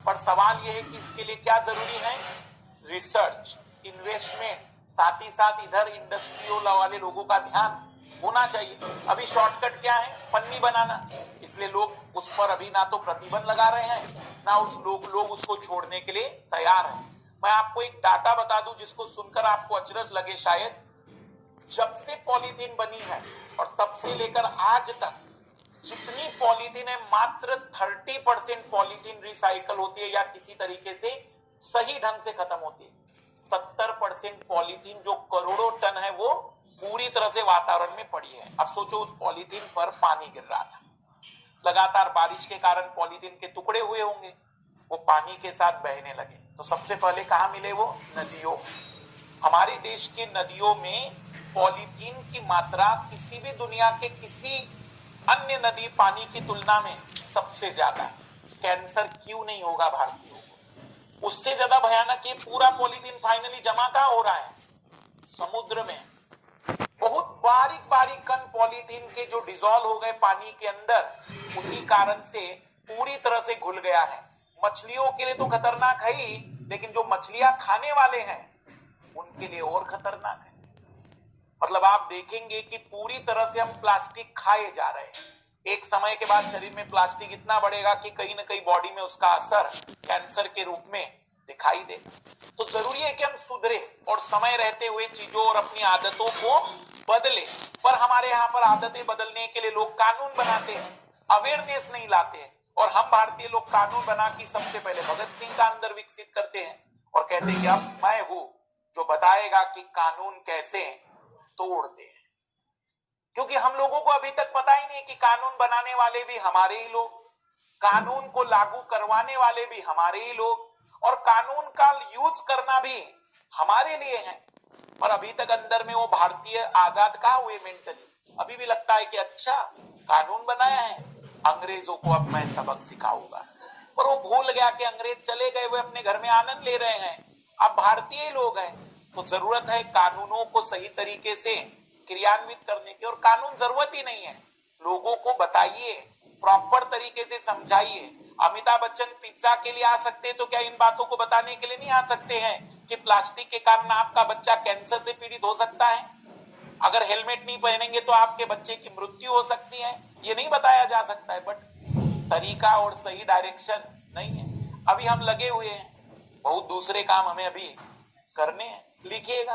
पर सवाल यह है कि इसके लिए क्या जरूरी है? रिसर्च, इन्वेस्टमेंट, साथ ही साथ इधर इंडस्ट्रियल वाले लोगों का ध्यान होना चाहिए। अभी शॉर्टकट क्या है? पन्नी बनाना। इसलिए लोग उस पर अभी ना तो प्रतिबंध लगा रहे हैं, ना लोग उसको छोड़ने के लिए तैयार हैं। मैं आपको एक डाटा बता दूं जिसको सुनकर आपको अचरज लगे शायद। जब से पॉलीथीन बनी है और तब से लेकर आज तक जितनी पॉलीथीन है, मात्र 30% पॉलीथीन रिसाइकल होती है या किसी तरीके से सही ढंग से खत्म होती है। 70% पॉलीथीन जो करोड़ों टन है वो पूरी तरह से वातावरण में पड़ी है। अब सोचो, उस पॉलीथीन पर पानी गिर रहा था, लगातार बारिश के कारण पॉलीथीन के टुकड़े हुए होंगे, वो पानी के साथ बहने लगे। तो सबसे पहले कहां मिले वो? नदियों। हमारे देश की नदियों में पॉलीथीन की मात्रा किसी भी दुनिया के किसी अन्य नदी पानी की तुलना में सबसे ज्यादा है। कैंसर क्यों नहीं होगा भारतीयों को? उससे ज्यादा भयानक ये पूरा पॉलीथीन फाइनली जमा कहां हो रहा है? समुद्र में। बहुत बारीक बारीक कण पॉलीथीन के जो डिसॉल्व हो गए पानी के अंदर, उसी कारण से पूरी तरह से घुल गया है। मछलियों के लिए तो खतरनाक है ही, लेकिन जो मछलियां खाने वाले हैं उनके लिए और खतरनाक है। मतलब आप देखेंगे कि पूरी तरह से हम प्लास्टिक खाए जा रहे हैं। एक समय के बाद शरीर में प्लास्टिक इतना बढ़ेगा कि कहीं ना कहीं बॉडी में उसका असर कैंसर के रूप में दिखाई दे। तो जरूरी है कि हम सुधरे और समय रहते हुए चीजों और अपनी आदतों को बदले। पर हमारे यहाँ पर आदतें बदलने के लिए लोग कानून बनाते हैं, अवेयरनेस नहीं लाते हैं। और हम भारतीय लोग कानून बना के सबसे पहले भगत सिंह का अंदर विकसित करते हैं और कहते हैं कि अब मैं हूं जो बताएगा कि कानून कैसे तोड़ते हैं। क्योंकि हम लोगों को अभी तक पता ही नहीं कि कानून बनाने वाले भी हमारे ही लोग, कानून को लागू करवाने वाले भी हमारे ही लोग, और कानून का यूज करना भी हमारे लिए है। पर अभी तक अंदर में वो भारतीय आजाद कहाँ हुए मेंटली? अभी भी लगता है कि अच्छा कानून बनाया है, अंग्रेजों को अब मैं सबक सिखाऊंगा। पर वो भूल गया कि अंग्रेज चले गए, वो अपने घर में आनंद ले रहे हैं, अब भारतीय लोग हैं। तो जरूरत है कानूनों को सही तरीके से क्रियान्वित करने की। और कानून जरूरत ही नहीं है, लोगों को बताइए, प्रॉपर तरीके से समझाइए। अमिताभ बच्चन पिज्जा के लिए आ सकते हैं, तो क्या इन बातों को बताने के लिए नहीं आ सकते हैं कि प्लास्टिक के कारण आपका बच्चा कैंसर से पीड़ित हो सकता है, अगर हेलमेट नहीं पहनेंगे तो आपके बच्चे की मृत्यु हो सकती है? ये नहीं बताया जा सकता है। बट तरीका और सही डायरेक्शन नहीं है। अभी हम लगे हुए हैं, बहुत दूसरे काम हमें अभी करने हैं। लिखिएगा।